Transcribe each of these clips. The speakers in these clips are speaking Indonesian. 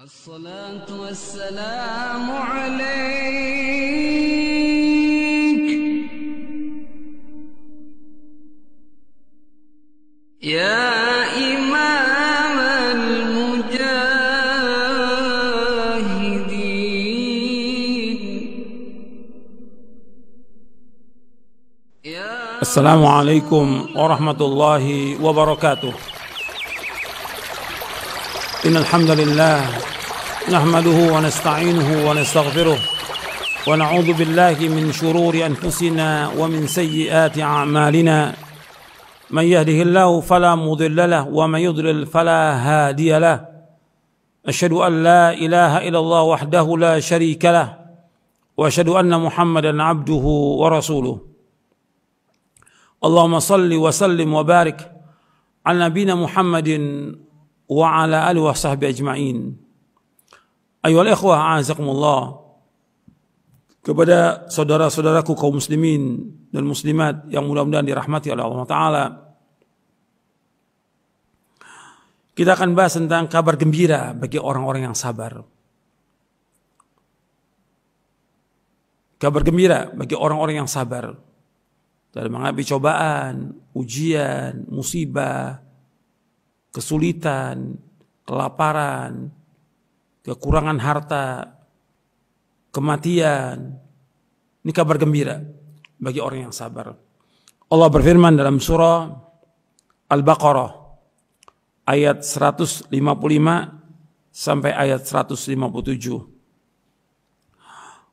الصلاة والسلام عليك يا إمام المجاهدين. السلام عليكم ورحمة الله وبركاته. إن الحمد لله نحمده ونستعينه ونستغفره ونعوذ بالله من شرور أنفسنا ومن سيئات أعمالنا. من يهده الله فلا مضل له ومن يضلل فلا هادي له. أشهد أن لا إله إلا الله وحده لا شريك له وأشهد أن محمدا عبده ورسوله. اللهم صل وسلم وبارك على نبينا محمد wa ala alihi wa sahbihi ajma'in. Ayyuhal ikhwah, a'azakumullah. Kepada saudara-saudaraku kaum muslimin dan muslimat yang mudah-mudahan dirahmati oleh Allah Ta'ala, kita akan bahas tentang kabar gembira bagi orang-orang yang sabar. Kabar gembira bagi orang-orang yang sabar dalam menghadapi cobaan, ujian, musibah, kesulitan, kelaparan, kekurangan harta, kematian. Ini kabar gembira bagi orang yang sabar. Allah berfirman dalam surah Al-Baqarah ayat 155 sampai ayat 157.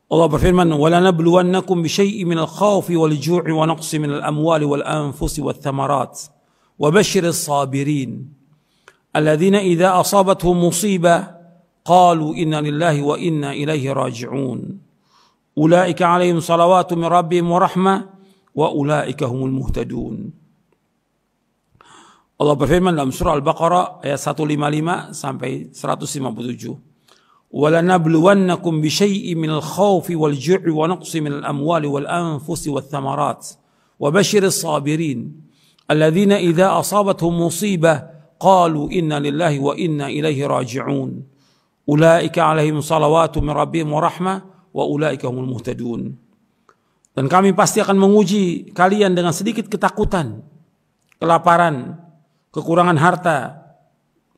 Allah berfirman, "Walanabluwannakum bisyai'in minal khawfi wal ju'i wa naqsin minal amwali wal anfusi wath thamarat wa basyiril sabirin. Alladzina idza asabatuhum musibah qalu inna lillahi wa inna ilaihi raji'un. Ulaika 'alaihim salawatu min rabbihim wa rahmah wa ulaika humul muhtadun." Allah berfirman dalam surah Al-Baqarah ayat 155 sampai 157. "Walanabluwannakum bisyai'in minal khawfi wal ju'i wa naqsin minal amwali wal anfusi wath thamarat wa basyiris sabirin. Alladzina idza asabatuhum musibah qalu inna lillahi wa inna ilaihi raji'un. Ulaika 'alaihim salawatu min rabbihim wa rahmah wa ulaika humul muhtadun." Dan kami pasti akan menguji kalian dengan sedikit ketakutan, kelaparan, kekurangan harta,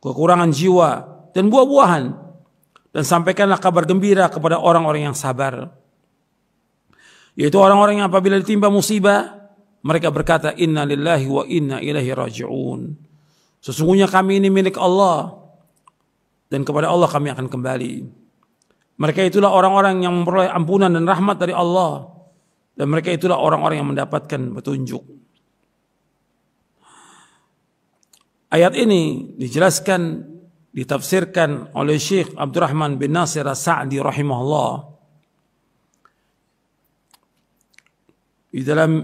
kekurangan jiwa dan buah-buahan, dan sampaikanlah kabar gembira kepada orang-orang yang sabar, yaitu orang-orang yang apabila ditimpa musibah mereka berkata inna lillahi wa inna ilaihi raji'un. Sesungguhnya kami ini milik Allah dan kepada Allah kami akan kembali. Mereka itulah orang-orang yang memperoleh ampunan dan rahmat dari Allah, dan mereka itulah orang-orang yang mendapatkan petunjuk. Ayat ini dijelaskan, ditafsirkan oleh Syekh Abdurrahman bin Nasir As-Sa'di rahimahullah di dalam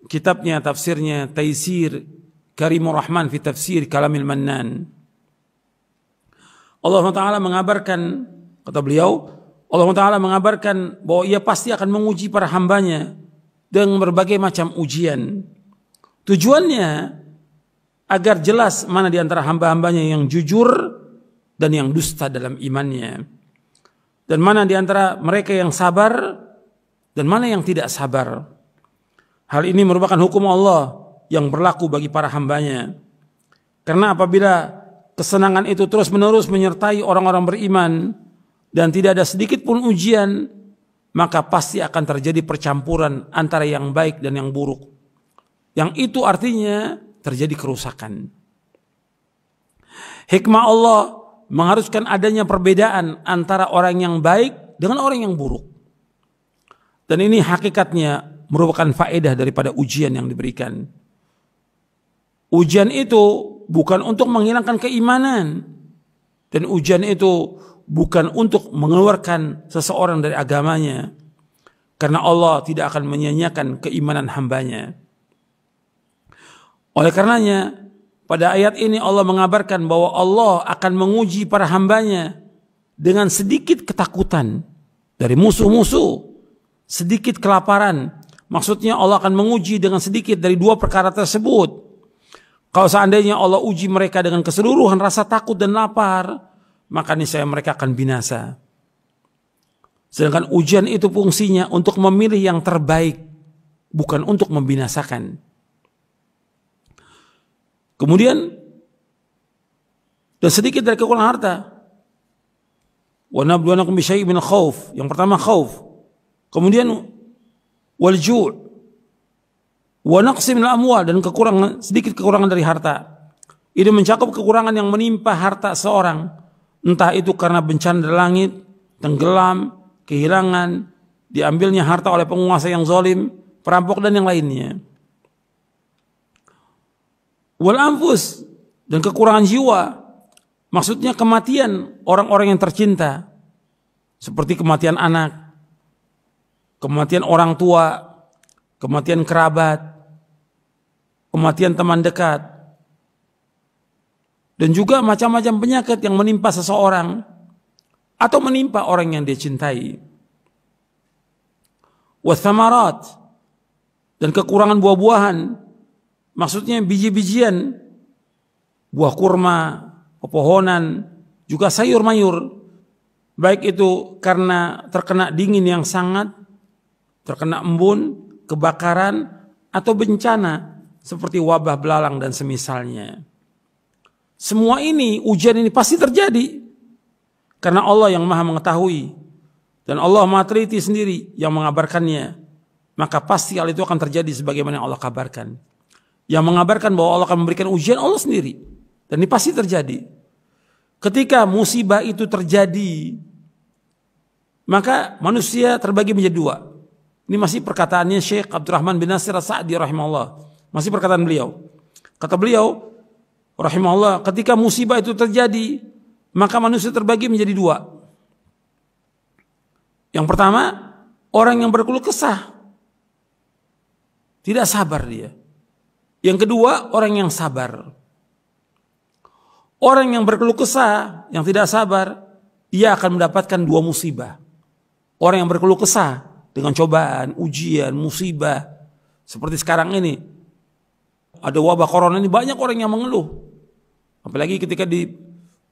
kitabnya tafsirnya Taisir Karimur Rahman fi Tafsir Kalamil Mannan. Allah Ta'ala mengabarkan, kata beliau, Allah Ta'ala mengabarkan bahwa ia pasti akan menguji para hambanya dengan berbagai macam ujian. Tujuannya agar jelas mana di antara hamba-hambanya yang jujur dan yang dusta dalam imannya, dan mana di antara mereka yang sabar dan mana yang tidak sabar. Hal ini merupakan hukum Allah yang berlaku bagi para hambanya. Karena apabila kesenangan itu terus-menerus menyertai orang-orang beriman dan tidak ada sedikit pun ujian, maka pasti akan terjadi percampuran antara yang baik dan yang buruk. Yang itu artinya terjadi kerusakan. Hikmah Allah mengharuskan adanya perbedaan antara orang yang baik dengan orang yang buruk. Dan ini hakikatnya merupakan faedah daripada ujian yang diberikan. Ujian itu bukan untuk menghilangkan keimanan, dan ujian itu bukan untuk mengeluarkan seseorang dari agamanya, karena Allah tidak akan menyia-nyiakan keimanan hambanya. Oleh karenanya pada ayat ini Allah mengabarkan bahwa Allah akan menguji para hambanya dengan sedikit ketakutan dari musuh-musuh, sedikit kelaparan. Maksudnya Allah akan menguji dengan sedikit dari dua perkara tersebut. Kalau seandainya Allah uji mereka dengan keseluruhan rasa takut dan lapar, maka niscaya mereka akan binasa. Sedangkan ujian itu fungsinya untuk memilih yang terbaik, bukan untuk membinasakan. Kemudian, dan sedikit dari kekurangan harta. Wa nabluwannakum bisyai'in minal khauf. Yang pertama khauf. Kemudian wal ju'. Wa naqsi minal amwal, dan sedikit kekurangan dari harta. Ini mencakup kekurangan yang menimpa harta seorang, entah itu karena bencana dari langit, tenggelam, kehilangan, diambilnya harta oleh penguasa yang zalim, perampok dan yang lainnya. Wal anfus, dan kekurangan jiwa, maksudnya kematian orang-orang yang tercinta, seperti kematian anak, kematian orang tua, kematian kerabat, kematian teman dekat, dan juga macam-macam penyakit yang menimpa seseorang atau menimpa orang yang dia cintai. Wathamarat, dan kekurangan buah-buahan, maksudnya biji-bijian, buah kurma, pepohonan, juga sayur-mayur, baik itu karena terkena dingin yang sangat, terkena embun, kebakaran, atau bencana seperti wabah belalang dan semisalnya. Semua ini, ujian ini pasti terjadi karena Allah yang Maha mengetahui dan Allah Maha teliti sendiri yang mengabarkannya. Maka pasti hal itu akan terjadi sebagaimana yang Allah kabarkan. Yang mengabarkan bahwa Allah akan memberikan ujian Allah sendiri, dan ini pasti terjadi. Ketika musibah itu terjadi, maka manusia terbagi menjadi dua. Ini masih perkataannya Syekh Abdurrahman bin Nasir As-Sa'di rahimahullah. Masih perkataan beliau. Kata beliau rahimahullah, ketika musibah itu terjadi, maka manusia terbagi menjadi dua. Yang pertama, orang yang berkeluh kesah, tidak sabar dia. Yang kedua, orang yang sabar. Orang yang berkeluh kesah, yang tidak sabar, ia akan mendapatkan dua musibah. Orang yang berkeluh kesah dengan cobaan, ujian, musibah, seperti sekarang ini, ada wabah corona ini, banyak orang yang mengeluh. Apalagi ketika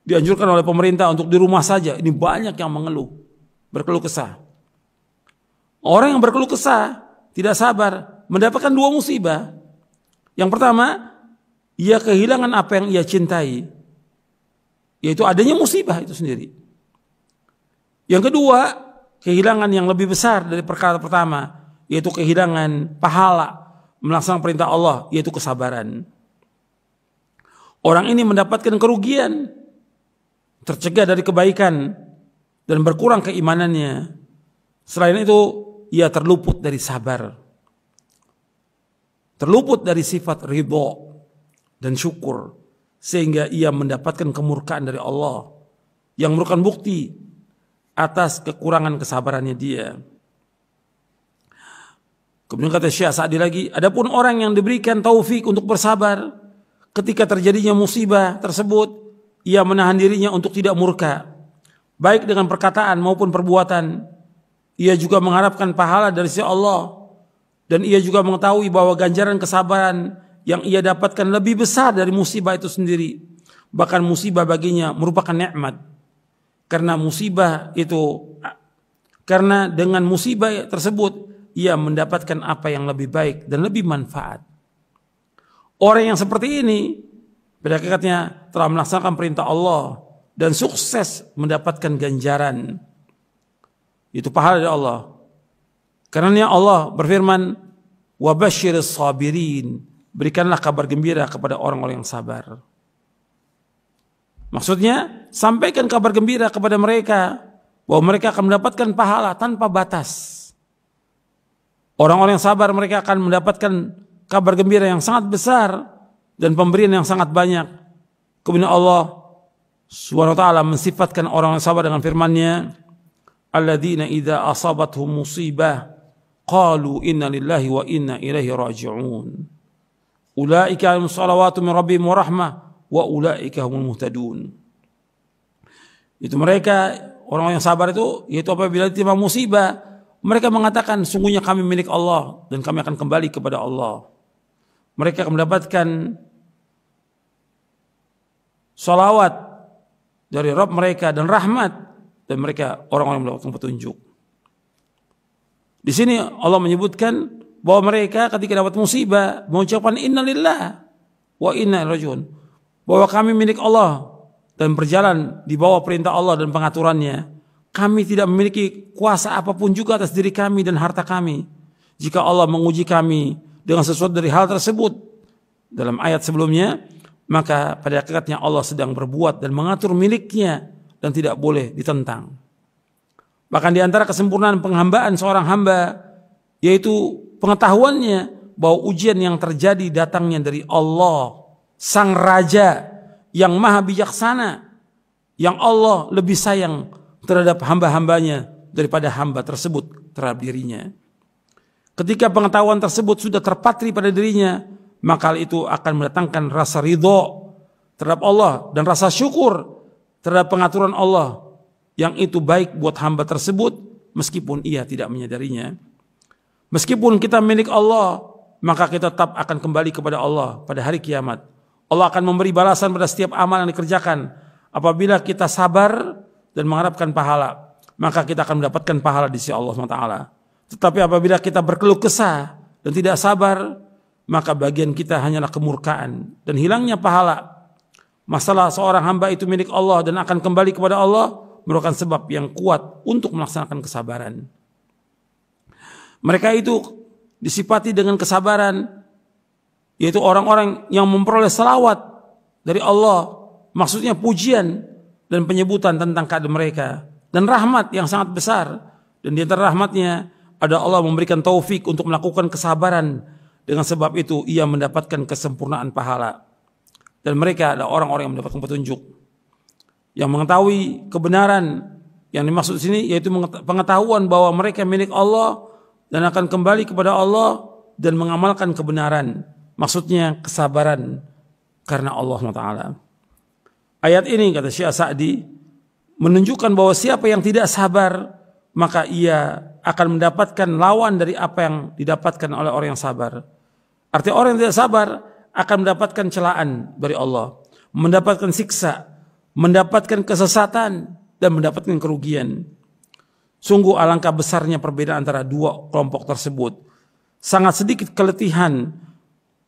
dianjurkan oleh pemerintah untuk di rumah saja, ini banyak yang mengeluh, berkeluh kesah. Orang yang berkeluh kesah, tidak sabar, mendapatkan dua musibah. Yang pertama, ia kehilangan apa yang ia cintai, yaitu adanya musibah itu sendiri. Yang kedua, kehilangan yang lebih besar dari perkara pertama, yaitu kehilangan pahala melaksanakan perintah Allah, yaitu kesabaran. Orang ini mendapatkan kerugian, tercegah dari kebaikan, dan berkurang keimanannya. Selain itu, ia terluput dari sabar, terluput dari sifat ridho dan syukur, sehingga ia mendapatkan kemurkaan dari Allah yang merupakan bukti atas kekurangan kesabarannya dia. Kemudian kata Syekh Sa'di lagi, adapun orang yang diberikan taufik untuk bersabar ketika terjadinya musibah tersebut, ia menahan dirinya untuk tidak murka, baik dengan perkataan maupun perbuatan. Ia juga mengharapkan pahala dari sisi Allah, dan ia juga mengetahui bahwa ganjaran kesabaran yang ia dapatkan lebih besar dari musibah itu sendiri. Bahkan musibah baginya merupakan nikmat. Karena dengan musibah tersebut ia mendapatkan apa yang lebih baik dan lebih manfaat. Orang yang seperti ini pada hakikatnya telah melaksanakan perintah Allah dan sukses mendapatkan ganjaran, itu pahala dari Allah. Karena Allah berfirman, wa basyiris sabirin, berikanlah kabar gembira kepada orang-orang yang sabar. Maksudnya, sampaikan kabar gembira kepada mereka bahwa mereka akan mendapatkan pahala tanpa batas. Orang-orang yang sabar, mereka akan mendapatkan kabar gembira yang sangat besar dan pemberian yang sangat banyak. Kemudian Allah Subhanahu wa taala mensifatkan orang yang sabar dengan firman-Nya, alladzina idza asabathum musibah qalu inna lillahi wa inna ilaihi raji'un. Ulaika lahum shalawatu min rabbihim wa rahmah wa ulaika humul muhtadun. Itu mereka orang yang sabar itu, yaitu apabila ditimpa musibah, mereka mengatakan sungguhnya kami milik Allah dan kami akan kembali kepada Allah. Mereka akan mendapatkan salawat dari Rabb mereka dan rahmat, dan mereka orang-orang yang mendapatkan petunjuk. Di sini Allah menyebutkan bahwa mereka ketika dapat musibah mengucapkan innalillah wa inna ilaihi rajiun, bahwa kami milik Allah dan berjalan di bawah perintah Allah dan pengaturannya. Kami tidak memiliki kuasa apapun juga atas diri kami dan harta kami. Jika Allah menguji kami dengan sesuatu dari hal tersebut dalam ayat sebelumnya, maka pada hakikatnya Allah sedang berbuat dan mengatur miliknya dan tidak boleh ditentang. Bahkan di antara kesempurnaan penghambaan seorang hamba, yaitu pengetahuannya bahwa ujian yang terjadi datangnya dari Allah, Sang Raja yang maha bijaksana, yang Allah lebih sayang terhadap hamba-hambanya daripada hamba tersebut terhadap dirinya. Ketika pengetahuan tersebut sudah terpatri pada dirinya, maka hal itu akan mendatangkan rasa ridho terhadap Allah dan rasa syukur terhadap pengaturan Allah yang itu baik buat hamba tersebut meskipun ia tidak menyadarinya. Meskipun kita milik Allah, maka kita tetap akan kembali kepada Allah pada hari kiamat. Allah akan memberi balasan pada setiap amal yang dikerjakan. Apabila kita sabar dan mengharapkan pahala, maka kita akan mendapatkan pahala di sisi Allah SWT. Tetapi apabila kita berkeluh kesah dan tidak sabar, maka bagian kita hanyalah kemurkaan dan hilangnya pahala. Masalah seorang hamba itu milik Allah dan akan kembali kepada Allah merupakan sebab yang kuat untuk melaksanakan kesabaran. Mereka itu disifati dengan kesabaran, yaitu orang-orang yang memperoleh salawat dari Allah, maksudnya pujian dan penyebutan tentang keadaan mereka, dan rahmat yang sangat besar. Dan di antara rahmatnya ada Allah memberikan taufik untuk melakukan kesabaran. Dengan sebab itu ia mendapatkan kesempurnaan pahala. Dan mereka ada orang-orang yang mendapatkan petunjuk, yang mengetahui kebenaran. Yang dimaksud di sini yaitu pengetahuan bahwa mereka milik Allah dan akan kembali kepada Allah dan mengamalkan kebenaran. Maksudnya kesabaran karena Allah SWT. Ayat ini, kata Syekh Sa'di, menunjukkan bahwa siapa yang tidak sabar, maka ia akan mendapatkan lawan dari apa yang didapatkan oleh orang yang sabar. Artinya orang yang tidak sabar akan mendapatkan celaan dari Allah, mendapatkan siksa, mendapatkan kesesatan, dan mendapatkan kerugian. Sungguh alangkah besarnya perbedaan antara dua kelompok tersebut. Sangat sedikit keletihan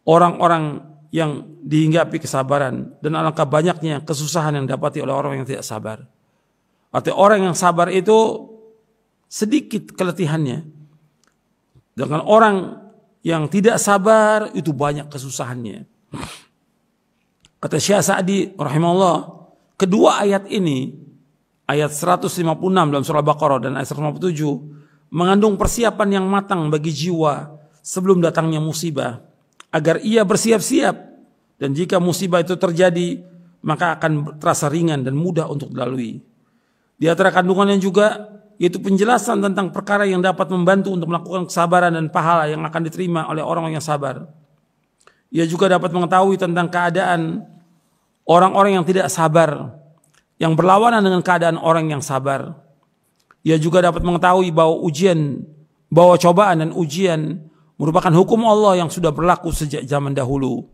orang-orang yang dihinggapi kesabaran, dan alangkah banyaknya kesusahan yang didapati oleh orang yang tidak sabar. Artinya orang yang sabar itu sedikit keletihannya, dengan orang yang tidak sabar itu banyak kesusahannya. Kata Syekh Sa'di rahimahullah, kedua ayat ini, ayat 156 dalam surah Al-Baqarah dan ayat 157, mengandung persiapan yang matang bagi jiwa sebelum datangnya musibah, agar ia bersiap-siap, dan jika musibah itu terjadi maka akan terasa ringan dan mudah untuk dilalui. Di antara kandungannya juga yaitu penjelasan tentang perkara yang dapat membantu untuk melakukan kesabaran dan pahala yang akan diterima oleh orang yang sabar. Ia juga dapat mengetahui tentang keadaan orang-orang yang tidak sabar, yang berlawanan dengan keadaan orang yang sabar. Ia juga dapat mengetahui bahwa cobaan dan ujian merupakan hukum Allah yang sudah berlaku sejak zaman dahulu.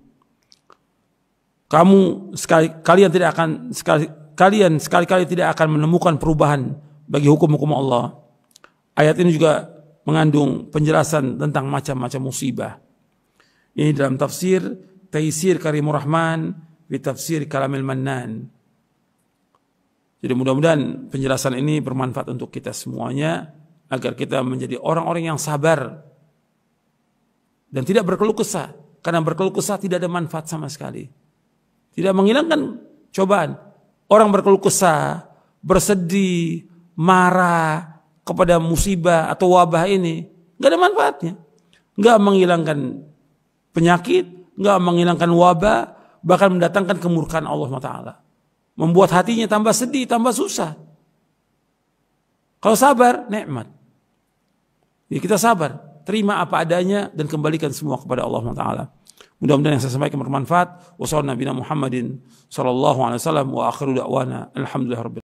Kalian sekali-kali tidak akan menemukan perubahan bagi hukum-hukum Allah. Ayat ini juga mengandung penjelasan tentang macam-macam musibah. Ini dalam tafsir Taisir Karimur Rahman fi Tafsir Kalamil Mannan. Jadi mudah-mudahan penjelasan ini bermanfaat untuk kita semuanya, agar kita menjadi orang-orang yang sabar dan tidak berkeluh kesah. Karena berkeluh kesah tidak ada manfaat sama sekali, tidak menghilangkan cobaan. Orang berkeluh kesah, bersedih, marah kepada musibah atau wabah ini nggak ada manfaatnya, nggak menghilangkan penyakit, nggak menghilangkan wabah, bahkan mendatangkan kemurkaan Allah SWT, membuat hatinya tambah sedih, tambah susah. Kalau sabar, nikmat. Ya, kita sabar, terima apa adanya dan kembalikan semua kepada Allah SWT. Mudah-mudahan yang saya sampaikan bermanfaat. Wassalamualaikum warahmatullahi wabarakatuh. Wa akhiru da'wana alhamdulillah rabbil alamin.